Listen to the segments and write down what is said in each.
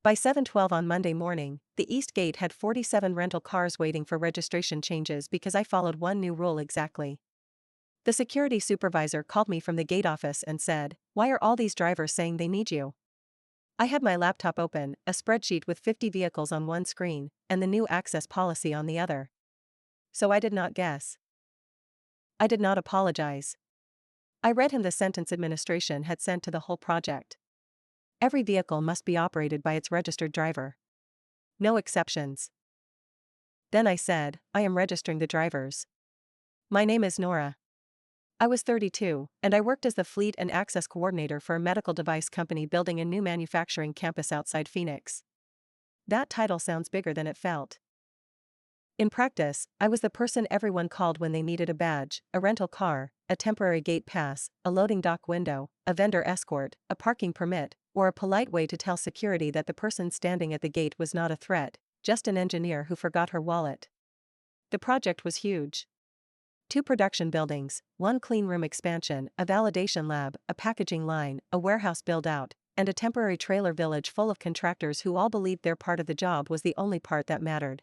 By 7:12 on Monday morning, the East Gate had 47 rental cars waiting for registration changes because I followed one new rule exactly. The security supervisor called me from the gate office and said, "Why are all these drivers saying they need you?" I had my laptop open, a spreadsheet with 50 vehicles on one screen, and the new access policy on the other. So I did not guess. I did not apologize. I read him the sentence administration had sent to the whole project. Every vehicle must be operated by its registered driver. No exceptions. Then I said, "I am registering the drivers. My name is Nora. I was 32, and I worked as the fleet and access coordinator for a medical device company building a new manufacturing campus outside Phoenix." That title sounds bigger than it felt. In practice, I was the person everyone called when they needed a badge, a rental car, a temporary gate pass, a loading dock window, a vendor escort, a parking permit, or a polite way to tell security that the person standing at the gate was not a threat, just an engineer who forgot her wallet. The project was huge. 2 production buildings, 1 clean room expansion, a validation lab, a packaging line, a warehouse build-out, and a temporary trailer village full of contractors who all believed their part of the job was the only part that mattered.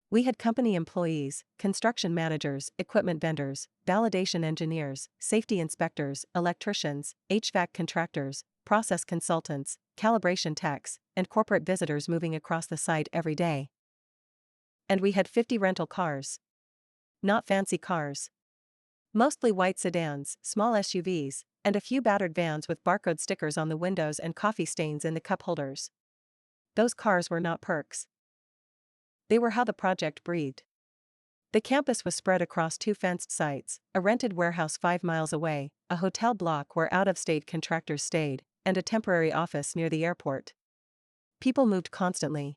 We had company employees, construction managers, equipment vendors, validation engineers, safety inspectors, electricians, HVAC contractors, process consultants, calibration techs, and corporate visitors moving across the site every day. And we had 50 rental cars. Not fancy cars. Mostly white sedans, small SUVs, and a few battered vans with barcode stickers on the windows and coffee stains in the cup holders. Those cars were not perks. They were how the project breathed. The campus was spread across 2 fenced sites, a rented warehouse 5 miles away, a hotel block where out-of-state contractors stayed, and a temporary office near the airport. People moved constantly.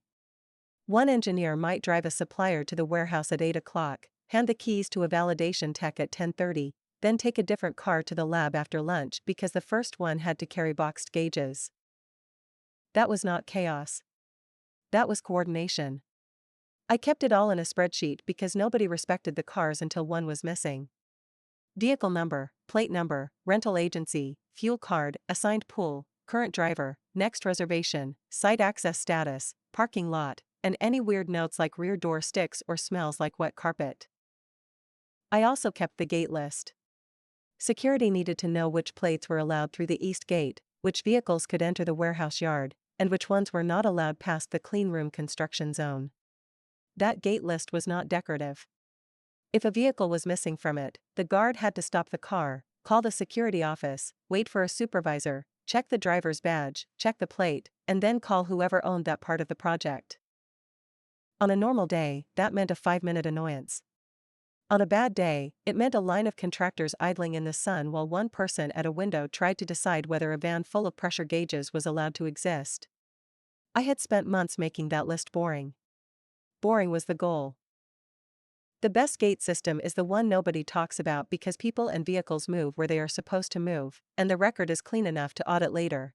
One engineer might drive a supplier to the warehouse at 8 o'clock, hand the keys to a validation tech at 10:30, then take a different car to the lab after lunch because the first one had to carry boxed gauges. That was not chaos. That was coordination. I kept it all in a spreadsheet because nobody respected the cars until one was missing. Vehicle number, plate number, rental agency, fuel card, assigned pool, current driver, next reservation, site access status, parking lot, and any weird notes like rear door sticks or smells like wet carpet. I also kept the gate list. Security needed to know which plates were allowed through the east gate, which vehicles could enter the warehouse yard, and which ones were not allowed past the clean room construction zone. That gate list was not decorative. If a vehicle was missing from it, the guard had to stop the car, call the security office, wait for a supervisor, check the driver's badge, check the plate, and then call whoever owned that part of the project. On a normal day, that meant a 5-minute annoyance. On a bad day, it meant a line of contractors idling in the sun while one person at a window tried to decide whether a van full of pressure gauges was allowed to exist. I had spent months making that list boring. Boring was the goal. The best gate system is the one nobody talks about because people and vehicles move where they are supposed to move, and the record is clean enough to audit later.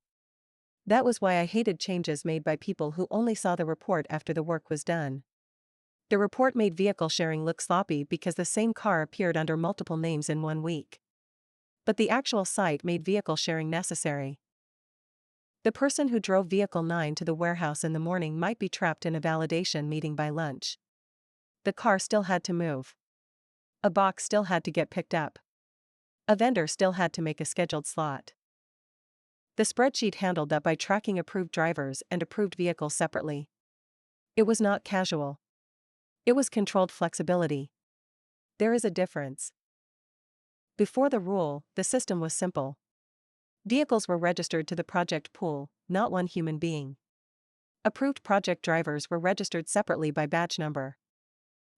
That was why I hated changes made by people who only saw the report after the work was done. The report made vehicle sharing look sloppy because the same car appeared under multiple names in 1 week. But the actual site made vehicle sharing necessary. The person who drove Vehicle 9 to the warehouse in the morning might be trapped in a validation meeting by lunch. The car still had to move. A box still had to get picked up. A vendor still had to make a scheduled slot. The spreadsheet handled that by tracking approved drivers and approved vehicles separately. It was not casual. It was controlled flexibility. There is a difference. Before the rule, the system was simple. Vehicles were registered to the project pool, not one human being. Approved project drivers were registered separately by badge number.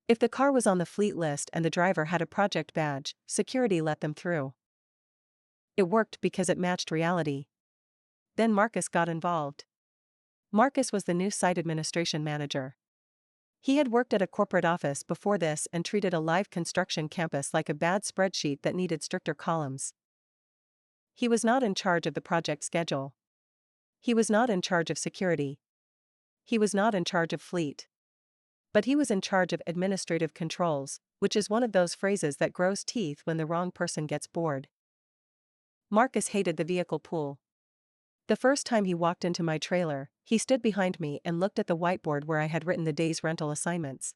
If the car was on the fleet list and the driver had a project badge, security let them through. It worked because it matched reality. Then Marcus got involved. Marcus was the new site administration manager. He had worked at a corporate office before this and treated a live construction campus like a bad spreadsheet that needed stricter columns. He was not in charge of the project schedule. He was not in charge of security. He was not in charge of fleet. But he was in charge of administrative controls, which is one of those phrases that grows teeth when the wrong person gets bored. Marcus hated the vehicle pool. The first time he walked into my trailer, he stood behind me and looked at the whiteboard where I had written the day's rental assignments.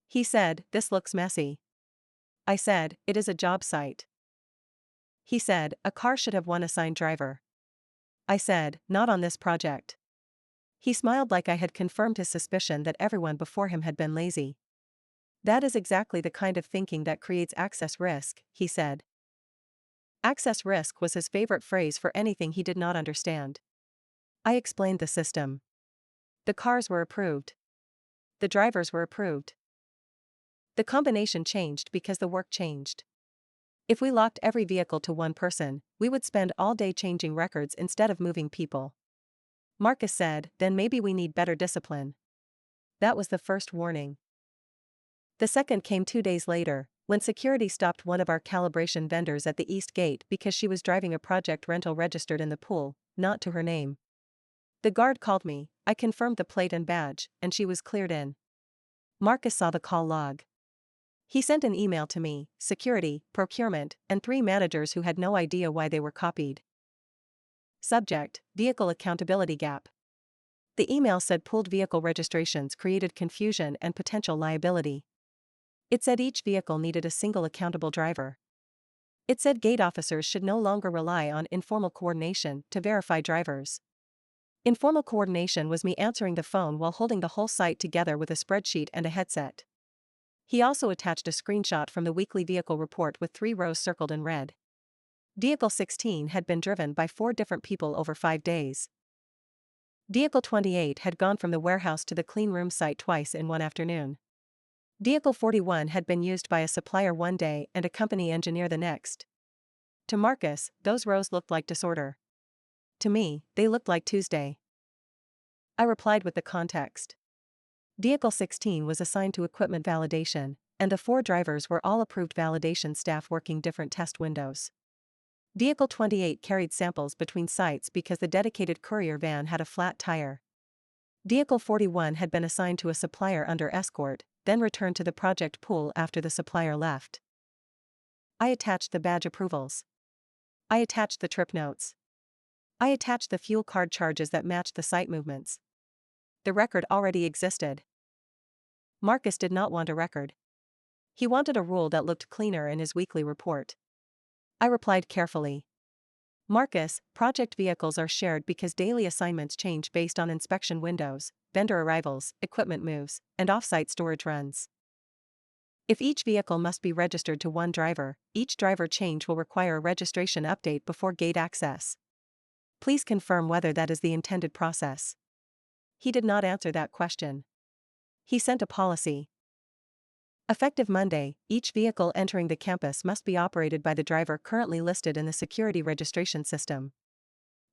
He said, "This looks messy." I said, "It is a job site." He said, "A car should have one assigned driver." I said, "Not on this project." He smiled like I had confirmed his suspicion that everyone before him had been lazy. "That is exactly the kind of thinking that creates access risk," he said. Access risk was his favorite phrase for anything he did not understand. I explained the system. The cars were approved. The drivers were approved. The combination changed because the work changed. If we locked every vehicle to one person, we would spend all day changing records instead of moving people. Marcus said, "Then maybe we need better discipline." That was the first warning. The second came 2 days later, when security stopped one of our calibration vendors at the East Gate because she was driving a project rental registered in the pool, not to her name. The guard called me, I confirmed the plate and badge, and she was cleared in. Marcus saw the call log. He sent an email to me, security, procurement, and 3 managers who had no idea why they were copied. Subject: Vehicle Accountability Gap. The email said pooled vehicle registrations created confusion and potential liability. It said each vehicle needed a single accountable driver. It said gate officers should no longer rely on informal coordination to verify drivers. Informal coordination was me answering the phone while holding the whole site together with a spreadsheet and a headset. He also attached a screenshot from the weekly vehicle report with 3 rows circled in red. Vehicle 16 had been driven by 4 different people over 5 days. Vehicle 28 had gone from the warehouse to the clean room site twice in one afternoon. Vehicle 41 had been used by a supplier one day and a company engineer the next. To Marcus, those rows looked like disorder. To me, they looked like Tuesday. I replied with the context. Vehicle 16 was assigned to equipment validation, and the 4 drivers were all approved validation staff working different test windows. Vehicle 28 carried samples between sites because the dedicated courier van had a flat tire. Vehicle 41 had been assigned to a supplier under escort, then returned to the project pool after the supplier left. I attached the badge approvals. I attached the trip notes. I attached the fuel card charges that matched the site movements. The record already existed. Marcus did not want a record. He wanted a rule that looked cleaner in his weekly report. I replied carefully. Marcus, project vehicles are shared because daily assignments change based on inspection windows, vendor arrivals, equipment moves, and off-site storage runs. If each vehicle must be registered to one driver, each driver change will require a registration update before gate access. Please confirm whether that is the intended process. He did not answer that question. He sent a policy. Effective Monday, each vehicle entering the campus must be operated by the driver currently listed in the security registration system.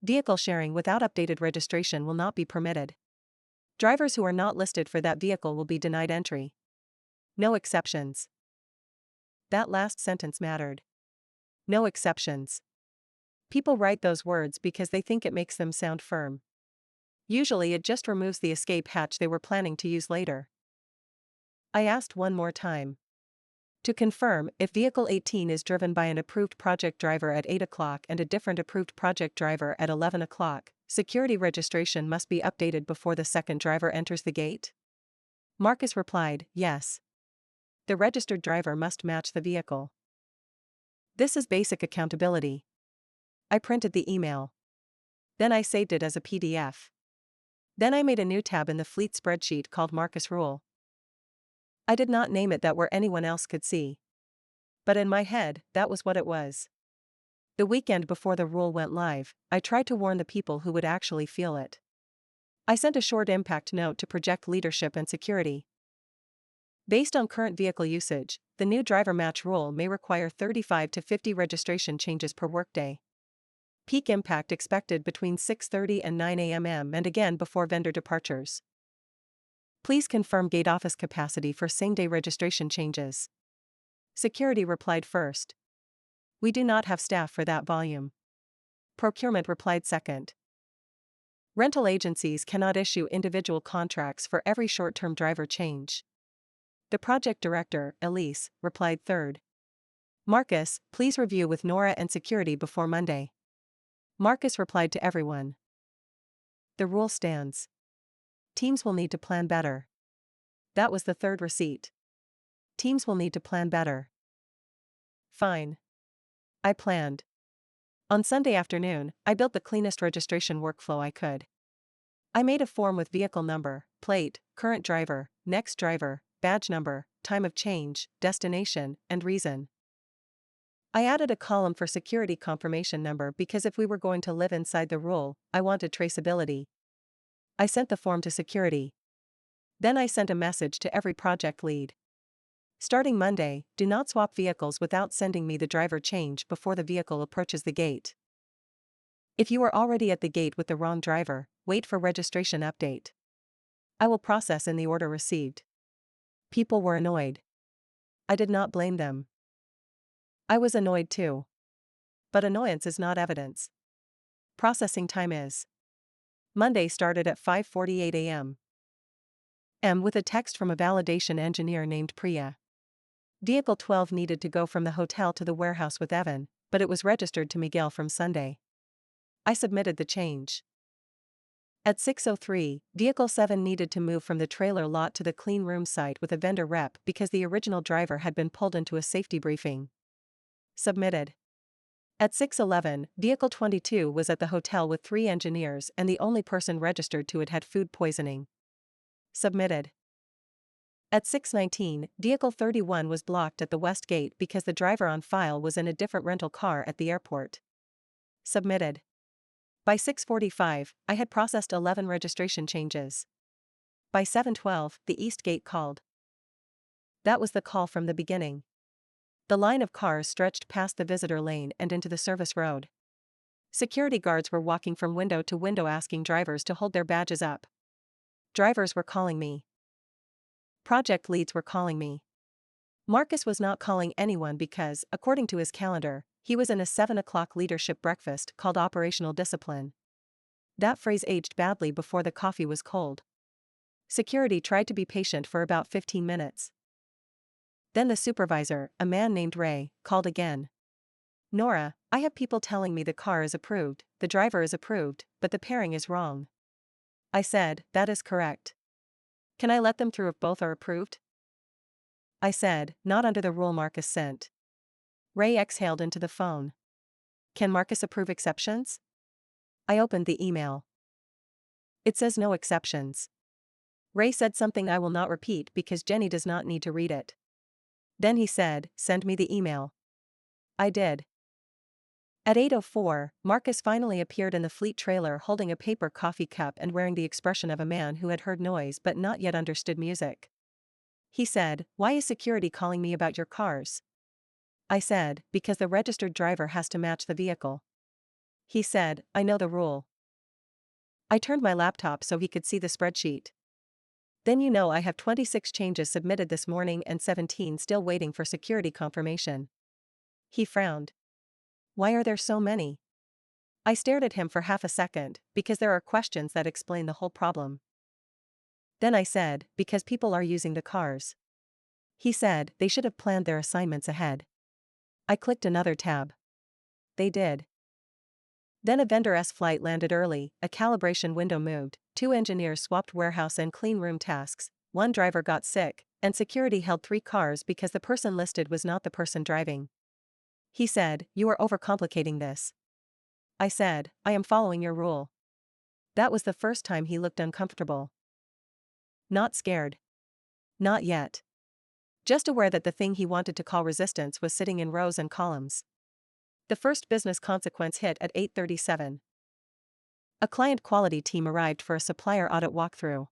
Vehicle sharing without updated registration will not be permitted. Drivers who are not listed for that vehicle will be denied entry. No exceptions. That last sentence mattered. No exceptions. People write those words because they think it makes them sound firm. Usually it just removes the escape hatch they were planning to use later. I asked one more time. To confirm, if vehicle 18 is driven by an approved project driver at 8 o'clock and a different approved project driver at 11 o'clock, security registration must be updated before the second driver enters the gate? Marcus replied, yes. The registered driver must match the vehicle. This is basic accountability. I printed the email. Then I saved it as a PDF. Then I made a new tab in the fleet spreadsheet called Marcus Rule. I did not name it that where anyone else could see. But in my head, that was what it was. The weekend before the rule went live, I tried to warn the people who would actually feel it. I sent a short impact note to project leadership and security. Based on current vehicle usage, the new driver match rule may require 35 to 50 registration changes per workday. Peak impact expected between 6:30 and 9 a.m. and again before vendor departures. Please confirm gate office capacity for same-day registration changes. Security replied first. We do not have staff for that volume. Procurement replied second. Rental agencies cannot issue individual contracts for every short-term driver change. The project director, Elise, replied third. Marcus, please review with Nora and security before Monday. Marcus replied to everyone. The rule stands. Teams will need to plan better. That was the third receipt. Teams will need to plan better. Fine. I planned. On Sunday afternoon, I built the cleanest registration workflow I could. I made a form with vehicle number, plate, current driver, next driver, badge number, time of change, destination, and reason. I added a column for security confirmation number because if we were going to live inside the rule, I wanted traceability. I sent the form to security. Then I sent a message to every project lead. Starting Monday, do not swap vehicles without sending me the driver change before the vehicle approaches the gate. If you are already at the gate with the wrong driver, wait for registration update. I will process in the order received. People were annoyed. I did not blame them. I was annoyed too. But annoyance is not evidence. Processing time is. Monday started at 5:48 a.m. With a text from a validation engineer named Priya. Vehicle 12 needed to go from the hotel to the warehouse with Evan, but it was registered to Miguel from Sunday. I submitted the change. At 6:03, Vehicle 7 needed to move from the trailer lot to the clean room site with a vendor rep because the original driver had been pulled into a safety briefing. Submitted. At 6:11, Vehicle 22 was at the hotel with 3 engineers and the only person registered to it had food poisoning. Submitted. At 6:19, Vehicle 31 was blocked at the west gate because the driver on file was in a different rental car at the airport. Submitted. By 6:45, I had processed 11 registration changes. By 7:12, the east gate called. That was the call from the beginning. The line of cars stretched past the visitor lane and into the service road. Security guards were walking from window to window asking drivers to hold their badges up. Drivers were calling me. Project leads were calling me. Marcus was not calling anyone because, according to his calendar, he was in a 7 o'clock leadership breakfast called Operational Discipline. That phrase aged badly before the coffee was cold. Security tried to be patient for about 15 minutes. Then the supervisor, a man named Ray, called again. Nora, I have people telling me the car is approved, the driver is approved, but the pairing is wrong. I said, that is correct. Can I let them through if both are approved? I said, not under the rule Marcus sent. Ray exhaled into the phone. Can Marcus approve exceptions? I opened the email. It says no exceptions. Ray said something I will not repeat because Jenny does not need to read it. Then he said, send me the email. I did. At 8:04, Marcus finally appeared in the fleet trailer holding a paper coffee cup and wearing the expression of a man who had heard noise but not yet understood music. He said, why is security calling me about your cars? I said, because the registered driver has to match the vehicle. He said, I know the rule. I turned my laptop so he could see the spreadsheet. Then you know I have 26 changes submitted this morning and 17 still waiting for security confirmation. He frowned. Why are there so many? I stared at him for half a second, because there are questions that explain the whole problem. Then I said, because people are using the cars. He said, they should have planned their assignments ahead. I clicked another tab. They did. Then a vendor's flight landed early, a calibration window moved, 2 engineers swapped warehouse and clean room tasks, 1 driver got sick, and security held 3 cars because the person listed was not the person driving. He said, you are overcomplicating this. I said, I am following your rule. That was the first time he looked uncomfortable. Not scared. Not yet. Just aware that the thing he wanted to call resistance was sitting in rows and columns. The first business consequence hit at 8:37. A client quality team arrived for a supplier audit walkthrough.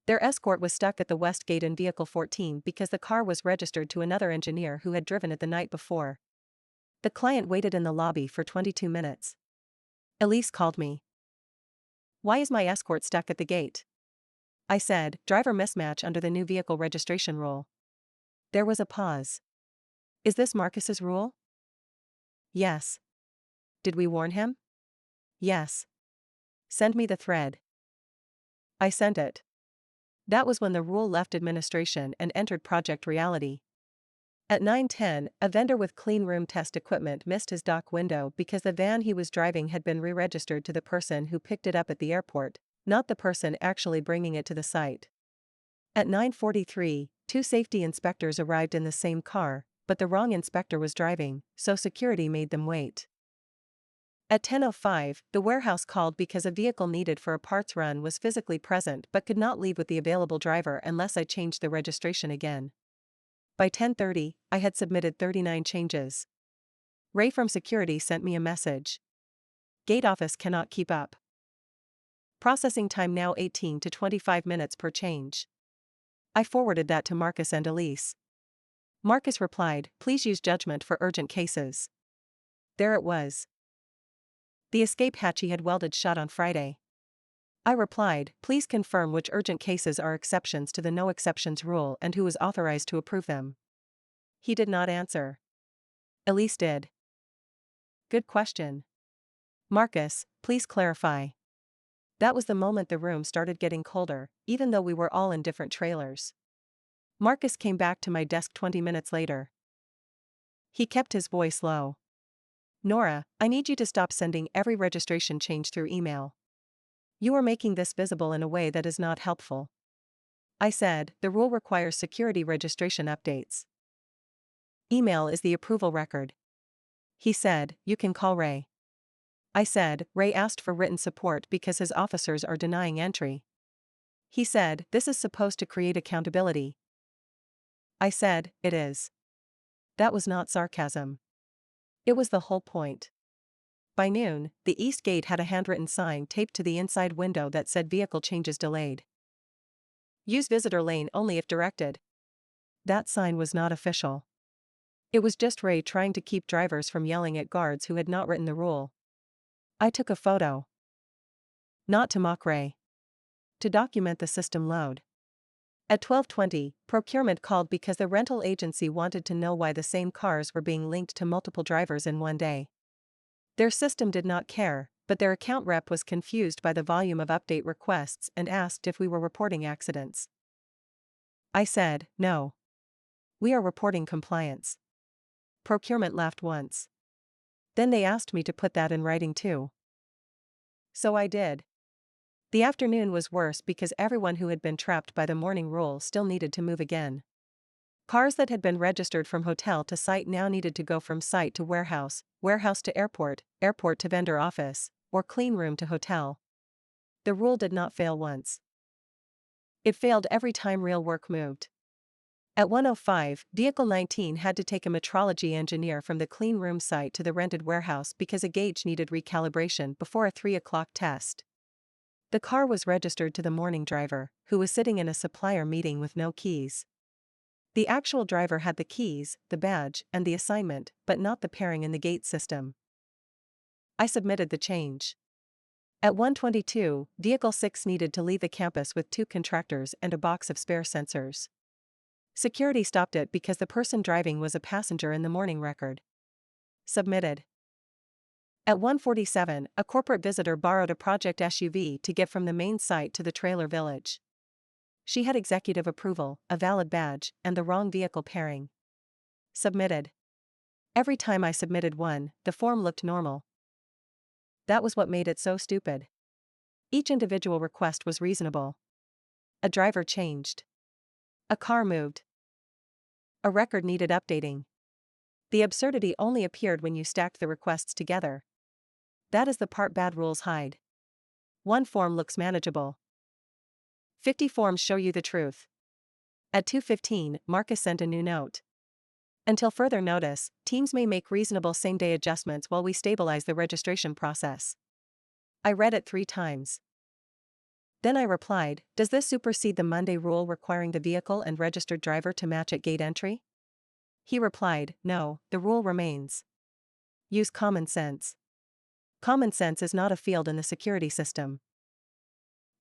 Their escort was stuck at the west gate in vehicle 14 because the car was registered to another engineer who had driven it the night before. The client waited in the lobby for 22 minutes. Elise called me. Why is my escort stuck at the gate? I said, driver mismatch under the new vehicle registration rule. There was a pause. Is this Marcus's rule? Yes. Did we warn him? Yes. Send me the thread. I sent it. That was when the rule left administration and entered project reality. At 9:10, a vendor with clean room test equipment missed his dock window because the van he was driving had been re-registered to the person who picked it up at the airport, not the person actually bringing it to the site. At 9:43, two safety inspectors arrived in the same car, but the wrong inspector was driving, so security made them wait. At 10:05, the warehouse called because a vehicle needed for a parts run was physically present but could not leave with the available driver unless I changed the registration again. By 10:30, I had submitted 39 changes. Ray from security sent me a message. Gate office cannot keep up. Processing time now 18 to 25 minutes per change. I forwarded that to Marcus and Elise. Marcus replied, please use judgment for urgent cases. There it was. The escape hatch he had welded shut on Friday. I replied, please confirm which urgent cases are exceptions to the no exceptions rule and who is authorized to approve them. He did not answer. Elise did. Good question. Marcus, please clarify. That was the moment the room started getting colder, even though we were all in different trailers. Marcus came back to my desk 20 minutes later. He kept his voice low. Nora, I need you to stop sending every registration change through email. You are making this visible in a way that is not helpful. I said, the rule requires security registration updates. Email is the approval record. He said, you can call Ray. I said, Ray asked for written support because his officers are denying entry. He said, this is supposed to create accountability. I said, it is. That was not sarcasm. It was the whole point. By noon, the East Gate had a handwritten sign taped to the inside window that said vehicle changes delayed. Use visitor lane only if directed. That sign was not official. It was just Ray trying to keep drivers from yelling at guards who had not written the rule. I took a photo. Not to mock Ray. To document the system load. At 12:20, procurement called because the rental agency wanted to know why the same cars were being linked to multiple drivers in one day. Their system did not care, but their account rep was confused by the volume of update requests and asked if we were reporting accidents. I said, no. We are reporting compliance. Procurement laughed once. Then they asked me to put that in writing too. So I did. The afternoon was worse because everyone who had been trapped by the morning rule still needed to move again. Cars that had been registered from hotel to site now needed to go from site to warehouse, warehouse to airport, airport to vendor office, or clean room to hotel. The rule did not fail once. It failed every time real work moved. At 1:05, Vehicle 19 had to take a metrology engineer from the clean room site to the rented warehouse because a gauge needed recalibration before a 3 o'clock test. The car was registered to the morning driver, who was sitting in a supplier meeting with no keys. The actual driver had the keys, the badge, and the assignment, but not the pairing in the gate system. I submitted the change. At 1:22, Vehicle 6 needed to leave the campus with 2 contractors and a box of spare sensors. Security stopped it because the person driving was a passenger in the morning record. Submitted. At 1:47, a corporate visitor borrowed a project SUV to get from the main site to the trailer village. She had executive approval, a valid badge, and the wrong vehicle pairing. Submitted. Every time I submitted one, the form looked normal. That was what made it so stupid. Each individual request was reasonable. A driver changed. A car moved. A record needed updating. The absurdity only appeared when you stacked the requests together. That is the part bad rules hide. One form looks manageable. 50 forms show you the truth. At 2:15, Marcus sent a new note. Until further notice, teams may make reasonable same-day adjustments while we stabilize the registration process. I read it 3 times. Then I replied, does this supersede the Monday rule requiring the vehicle and registered driver to match at gate entry? He replied, no, the rule remains. Use common sense. Common sense is not a field in the security system.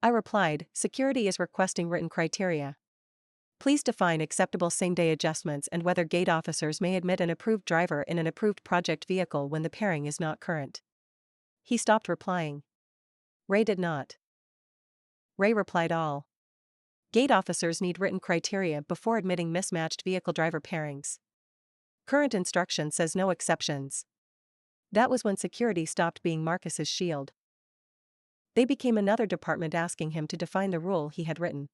I replied, security is requesting written criteria. Please define acceptable same-day adjustments and whether gate officers may admit an approved driver in an approved project vehicle when the pairing is not current. He stopped replying. Ray did not. Ray replied all. Gate officers need written criteria before admitting mismatched vehicle driver pairings. Current instruction says no exceptions. That was when security stopped being Marcus's shield. They became another department asking him to define the rule he had written.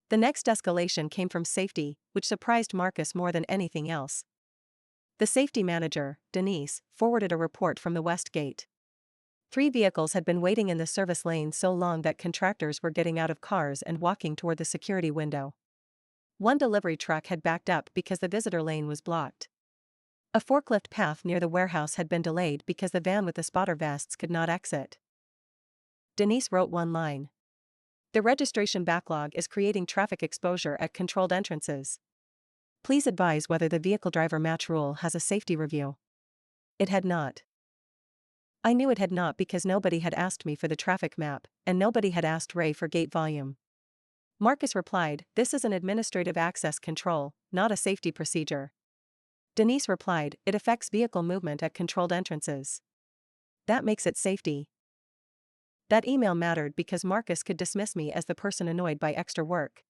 The next escalation came from safety, which surprised Marcus more than anything else. The safety manager, Denise, forwarded a report from the West Gate. 3 vehicles had been waiting in the service lane so long that contractors were getting out of cars and walking toward the security window. 1 delivery truck had backed up because the visitor lane was blocked. A forklift path near the warehouse had been delayed because the van with the spotter vests could not exit. Denise wrote one line. The registration backlog is creating traffic exposure at controlled entrances. Please advise whether the vehicle driver match rule has a safety review. It had not. I knew it had not because nobody had asked me for the traffic map, and nobody had asked Ray for gate volume. Marcus replied, "This is an administrative access control, not a safety procedure." Denise replied, "It affects vehicle movement at controlled entrances. That makes it safety." That email mattered because Marcus could dismiss me as the person annoyed by extra work.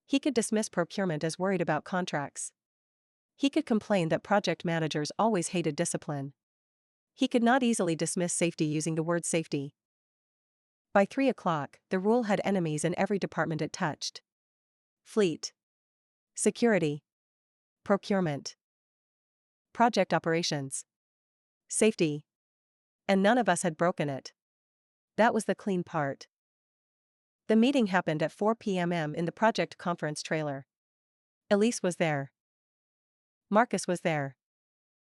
He could dismiss procurement as worried about contracts. He could complain that project managers always hated discipline. He could not easily dismiss safety using the word safety. By 3 o'clock, the rule had enemies in every department it touched. Fleet, security, procurement, project operations, safety. And none of us had broken it. That was the clean part. The meeting happened at 4 p.m. in the project conference trailer. Elise was there. Marcus was there.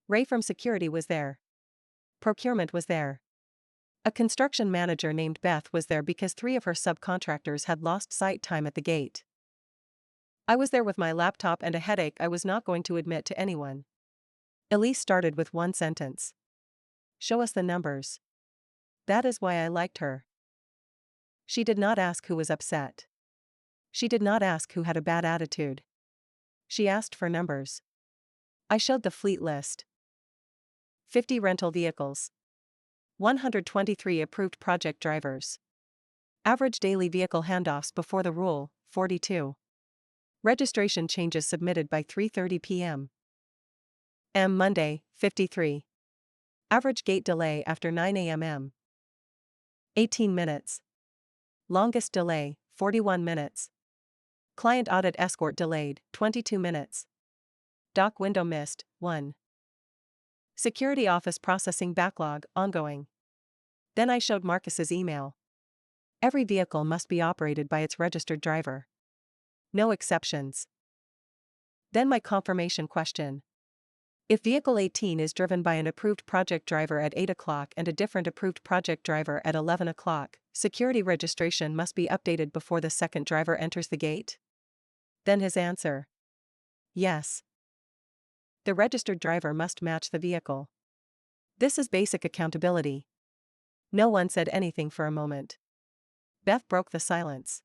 Ray from security was there. Procurement was there. A construction manager named Beth was there because 3 of her subcontractors had lost sight time at the gate. I was there with my laptop and a headache I was not going to admit to anyone. Elise started with one sentence. "Show us the numbers." That is why I liked her. She did not ask who was upset. She did not ask who had a bad attitude. She asked for numbers. I showed the fleet list. 50 rental vehicles. 123 approved project drivers. Average daily vehicle handoffs before the rule, 42. Registration changes submitted by 3:30 p.m. Monday, 53. Average gate delay after 9 a.m. 18 minutes. Longest delay, 41 minutes. Client audit escort delayed, 22 minutes. Dock window missed, 1. Security office processing backlog, ongoing. Then I showed Marcus's email. Every vehicle must be operated by its registered driver. No exceptions. Then my confirmation question. If vehicle 18 is driven by an approved project driver at 8 o'clock and a different approved project driver at 11 o'clock, security registration must be updated before the second driver enters the gate? Then his answer. Yes. The registered driver must match the vehicle. This is basic accountability. No one said anything for a moment. Beth broke the silence.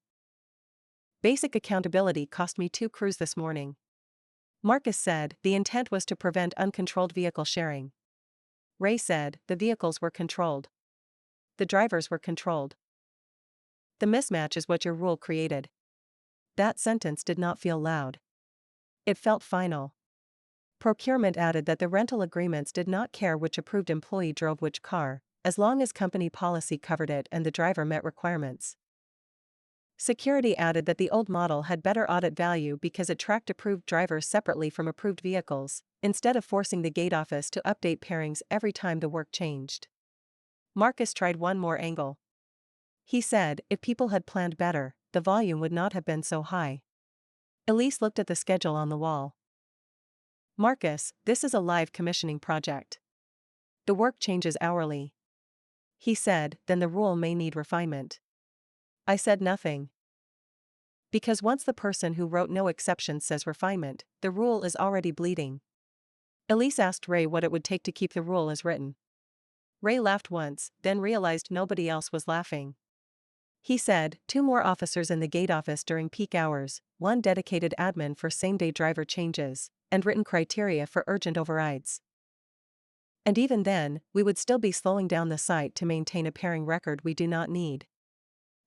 Basic accountability cost me 2 crews this morning. Marcus said the intent was to prevent uncontrolled vehicle sharing. Ray said the vehicles were controlled. The drivers were controlled. The mismatch is what your rule created. That sentence did not feel loud. It felt final. Procurement added that the rental agreements did not care which approved employee drove which car, as long as company policy covered it and the driver met requirements. Security added that the old model had better audit value because it tracked approved drivers separately from approved vehicles, instead of forcing the gate office to update pairings every time the work changed. Marcus tried one more angle. He said if people had planned better, the volume would not have been so high. Elise looked at the schedule on the wall. Marcus, this is a live commissioning project. The work changes hourly. He said, then the rule may need refinement. I said nothing. Because once the person who wrote no exceptions says refinement, the rule is already bleeding. Elise asked Ray what it would take to keep the rule as written. Ray laughed once, then realized nobody else was laughing. He said, 2 more officers in the gate office during peak hours, 1 dedicated admin for same-day driver changes, and written criteria for urgent overrides. And even then, we would still be slowing down the site to maintain a pairing record we do not need.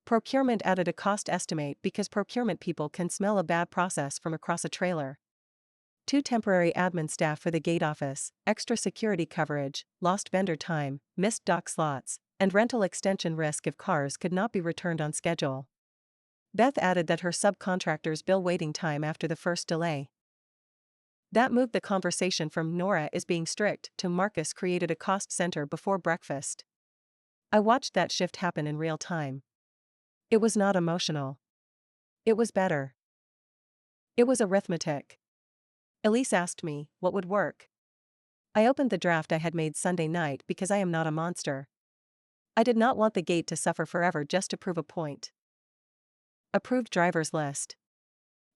Procurement added a cost estimate because procurement people can smell a bad process from across a trailer. 2 temporary admin staff for the gate office, extra security coverage, lost vendor time, missed dock slots, and rental extension risk if cars could not be returned on schedule. Beth added that her subcontractors bill waiting time after the first delay. That moved the conversation from Nora is being strict to Marcus created a cost center before breakfast. I watched that shift happen in real time. It was not emotional. It was better. It was arithmetic. Elise asked me what would work. I opened the draft I had made Sunday night because I am not a monster. I did not want the gate to suffer forever just to prove a point. Approved drivers list.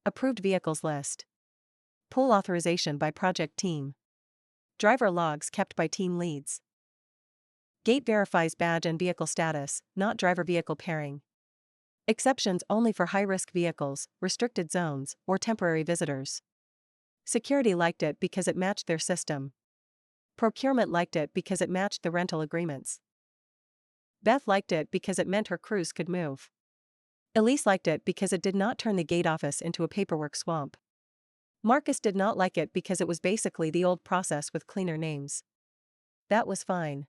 Approved vehicles list. Pool authorization by project team. Driver logs kept by team leads. Gate verifies badge and vehicle status, not driver-vehicle pairing. Exceptions only for high-risk vehicles, restricted zones, or temporary visitors. Security liked it because it matched their system. Procurement liked it because it matched the rental agreements. Beth liked it because it meant her crews could move. Elise liked it because it did not turn the gate office into a paperwork swamp. Marcus did not like it because it was basically the old process with cleaner names. That was fine.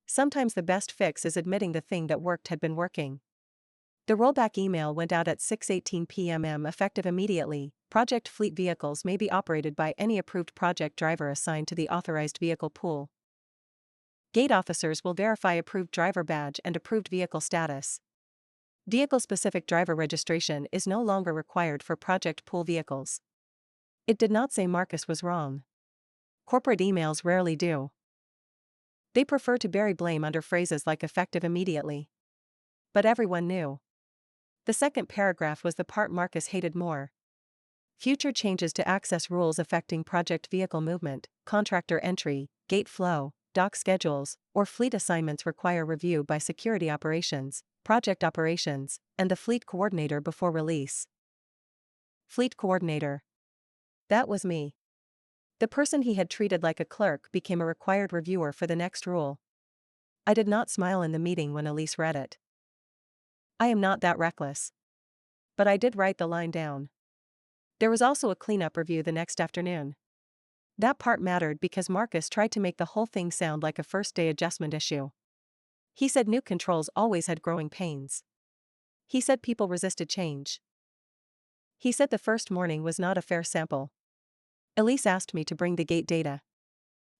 Sometimes the best fix is admitting the thing that worked had been working. The rollback email went out at 6:18 p.m. effective immediately. Project fleet vehicles may be operated by any approved project driver assigned to the authorized vehicle pool. Gate officers will verify approved driver badge and approved vehicle status. Vehicle-specific driver registration is no longer required for project pool vehicles. It did not say Marcus was wrong. Corporate emails rarely do. They prefer to bury blame under phrases like effective immediately. But everyone knew. The second paragraph was the part Marcus hated more. Future changes to access rules affecting project vehicle movement, contractor entry, gate flow, dock schedules, or fleet assignments require review by security operations, project operations, and the fleet coordinator before release. Fleet coordinator. That was me. The person he had treated like a clerk became a required reviewer for the next rule. I did not smile in the meeting when Elise read it. I am not that reckless. But I did write the line down. There was also a cleanup review the next afternoon. That part mattered because Marcus tried to make the whole thing sound like a first-day adjustment issue. He said new controls always had growing pains. He said people resisted change. He said the first morning was not a fair sample. Elise asked me to bring the gate data.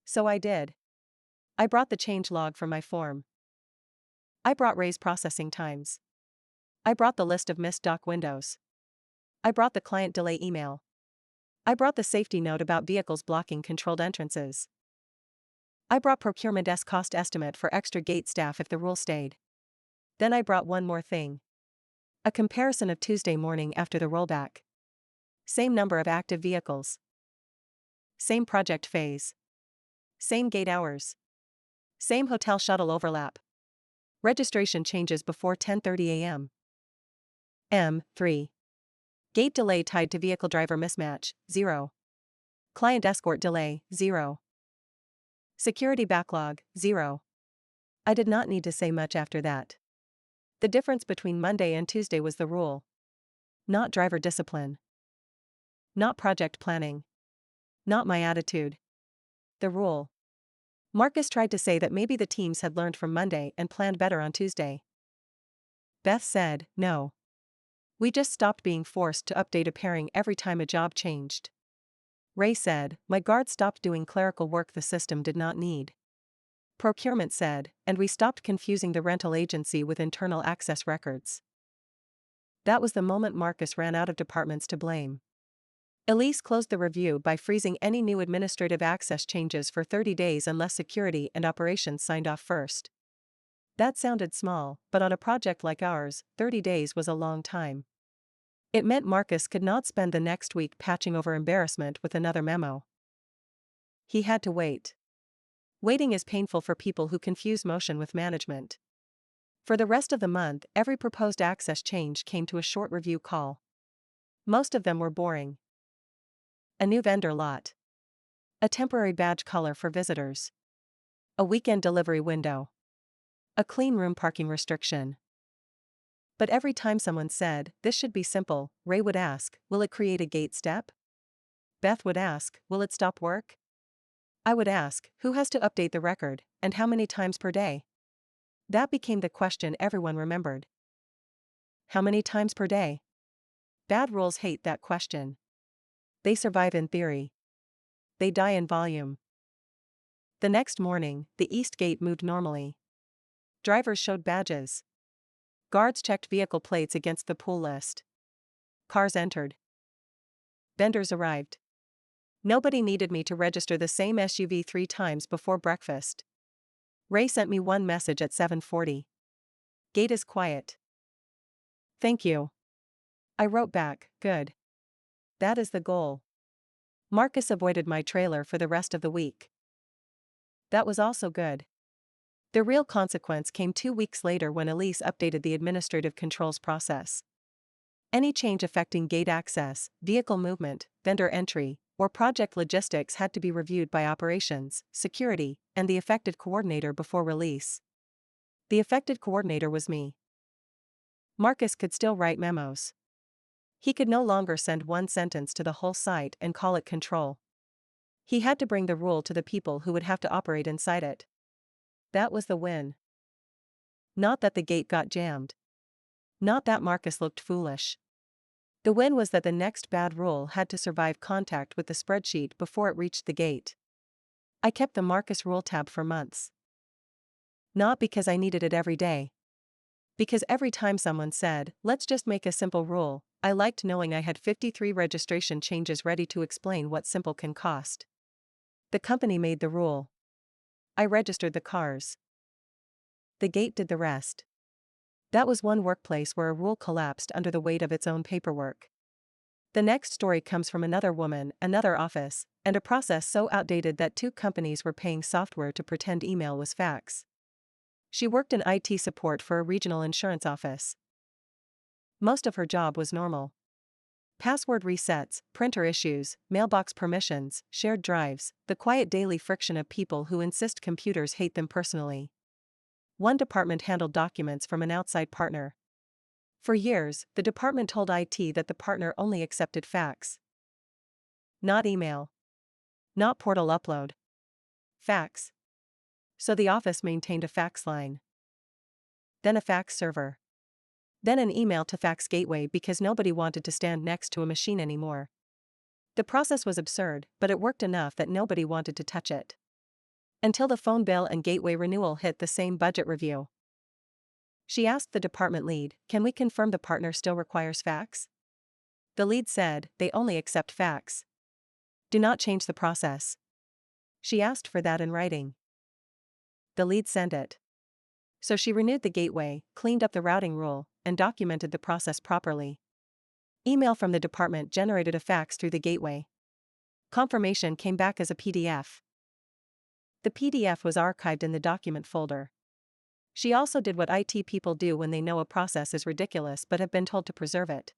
So I did. I brought the change log from my form. I brought raise processing times. I brought the list of missed dock windows. I brought the client delay email. I brought the safety note about vehicles blocking controlled entrances. I brought procurement's cost estimate for extra gate staff if the rule stayed. Then I brought one more thing. A comparison of Tuesday morning after the rollback. Same number of active vehicles. Same project phase. Same gate hours. Same hotel shuttle overlap. Registration changes before 10:30 a.m. M3. Gate delay tied to vehicle driver mismatch, 0. Client escort delay, 0. Security backlog, 0. I did not need to say much after that. The difference between Monday and Tuesday was the rule. Not driver discipline. Not project planning. Not my attitude. The rule. Marcus tried to say that maybe the teams had learned from Monday and planned better on Tuesday. Beth said, no. We just stopped being forced to update a pairing every time a job changed. Ray said, my guard stopped doing clerical work the system did not need. Procurement said, and we stopped confusing the rental agency with internal access records. That was the moment Marcus ran out of departments to blame. Elise closed the review by freezing any new administrative access changes for 30 days unless security and operations signed off first. That sounded small, but on a project like ours, 30 days was a long time. It meant Marcus could not spend the next week patching over embarrassment with another memo. He had to wait. Waiting is painful for people who confuse motion with management. For the rest of the month, every proposed access change came to a short review call. Most of them were boring. A new vendor lot. A temporary badge color for visitors. A weekend delivery window. A clean room parking restriction. But every time someone said, this should be simple, Ray would ask, will it create a gate step? Beth would ask, will it stop work? I would ask, who has to update the record, and how many times per day? That became the question everyone remembered. How many times per day? Bad rules hate that question. They survive in theory. They die in volume. The next morning, the East Gate moved normally. Drivers showed badges. Guards checked vehicle plates against the pool list. Cars entered. Vendors arrived. Nobody needed me to register the same SUV 3 times before breakfast. Ray sent me one message at 7:40. Gate is quiet. Thank you. I wrote back, good. That is the goal. Marcus avoided my trailer for the rest of the week. That was also good. The real consequence came 2 weeks later when Elise updated the administrative controls process. Any change affecting gate access, vehicle movement, vendor entry, or project logistics had to be reviewed by operations, security, and the affected coordinator before release. The affected coordinator was me. Marcus could still write memos. He could no longer send one sentence to the whole site and call it control. He had to bring the rule to the people who would have to operate inside it. That was the win. Not that the gate got jammed. Not that Marcus looked foolish. The win was that the next bad rule had to survive contact with the spreadsheet before it reached the gate. I kept the Marcus rule tab for months. Not because I needed it every day. Because every time someone said, let's just make a simple rule, I liked knowing I had 53 registration changes ready to explain what simple can cost. The company made the rule. I registered the cars. The gate did the rest. That was one workplace where a rule collapsed under the weight of its own paperwork. The next story comes from another woman, another office, and a process so outdated that 2 companies were paying software to pretend email was fax. She worked in IT support for a regional insurance office. Most of her job was normal. Password resets, printer issues, mailbox permissions, shared drives, the quiet daily friction of people who insist computers hate them personally. One department handled documents from an outside partner. For years, the department told IT that the partner only accepted fax. Not email. Not portal upload. Fax. So the office maintained a fax line. Then a fax server. Then an email to fax gateway because nobody wanted to stand next to a machine anymore. The process was absurd, but it worked enough that nobody wanted to touch it. Until the phone bill and gateway renewal hit the same budget review. She asked the department lead, can we confirm the partner still requires fax? The lead said, they only accept fax. Do not change the process. She asked for that in writing. The lead sent it. So she renewed the gateway, cleaned up the routing rule, and documented the process properly. Email from the department generated a fax through the gateway. Confirmation came back as a PDF. The PDF was archived in the document folder. She also did what IT people do when they know a process is ridiculous but have been told to preserve it.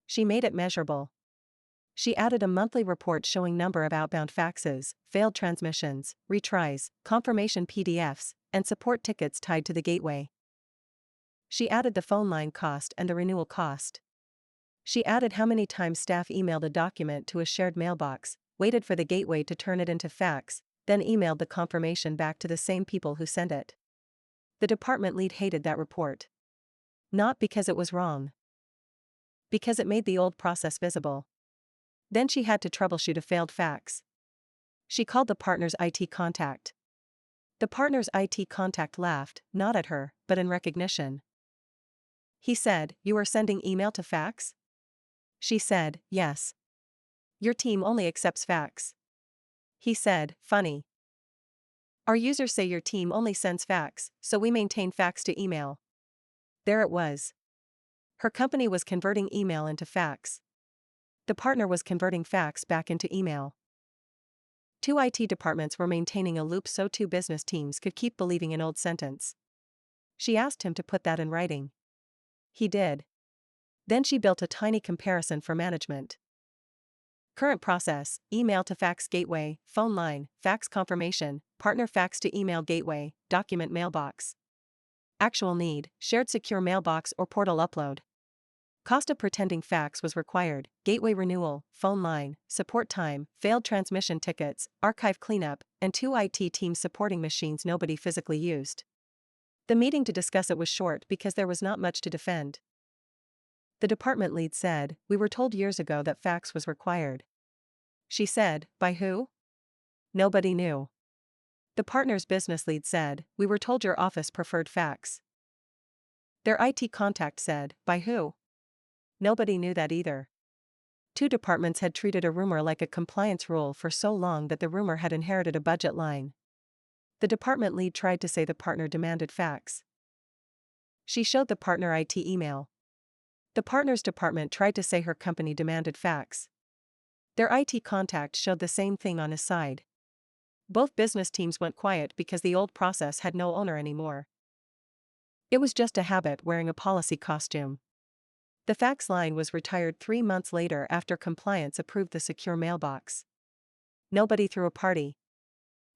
She made it measurable. She added a monthly report showing number of outbound faxes, failed transmissions, retries, confirmation PDFs, and support tickets tied to the gateway. She added the phone line cost and the renewal cost. She added how many times staff emailed a document to a shared mailbox, waited for the gateway to turn it into fax, then emailed the confirmation back to the same people who sent it. The department lead hated that report. Not because it was wrong. Because it made the old process visible. Then she had to troubleshoot a failed fax. She called the partner's IT contact. The partner's IT contact laughed, not at her, but in recognition. He said, you are sending email to fax? She said, yes. Your team only accepts fax. He said, funny. Our users say your team only sends fax, so we maintain fax to email. There it was. Her company was converting email into fax. The partner was converting fax back into email. 2 IT departments were maintaining a loop so 2 business teams could keep believing an old sentence. She asked him to put that in writing. He did. Then she built a tiny comparison for management. Current process, email to fax gateway, phone line, fax confirmation, partner fax to email gateway, document mailbox. Actual need, shared secure mailbox or portal upload. Cost of pretending fax was required, gateway renewal, phone line, support time, failed transmission tickets, archive cleanup, and 2 IT teams supporting machines nobody physically used. The meeting to discuss it was short because there was not much to defend. The department lead said, "We were told years ago that fax was required." She said, "By who?" Nobody knew. The partner's business lead said, "We were told your office preferred fax." Their IT contact said, "By who?" Nobody knew that either. Two departments had treated a rumor like a compliance rule for so long that the rumor had inherited a budget line. The department lead tried to say the partner demanded fax. She showed the partner IT email. The partner's department tried to say her company demanded fax. Their IT contact showed the same thing on his side. Both business teams went quiet because the old process had no owner anymore. It was just a habit wearing a policy costume. The fax line was retired 3 months later after compliance approved the secure mailbox. Nobody threw a party.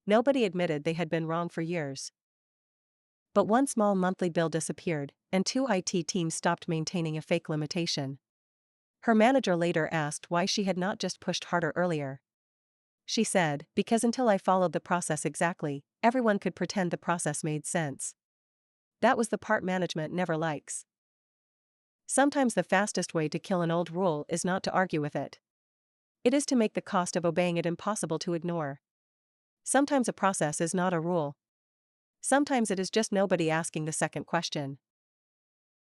Nobody admitted they had been wrong for years. But one small monthly bill disappeared, and 2 IT teams stopped maintaining a fake limitation. Her manager later asked why she had not just pushed harder earlier. She said, "Because until I followed the process exactly, everyone could pretend the process made sense." That was the part management never likes. Sometimes the fastest way to kill an old rule is not to argue with it. It is to make the cost of obeying it impossible to ignore. Sometimes a process is not a rule. Sometimes it is just nobody asking the second question.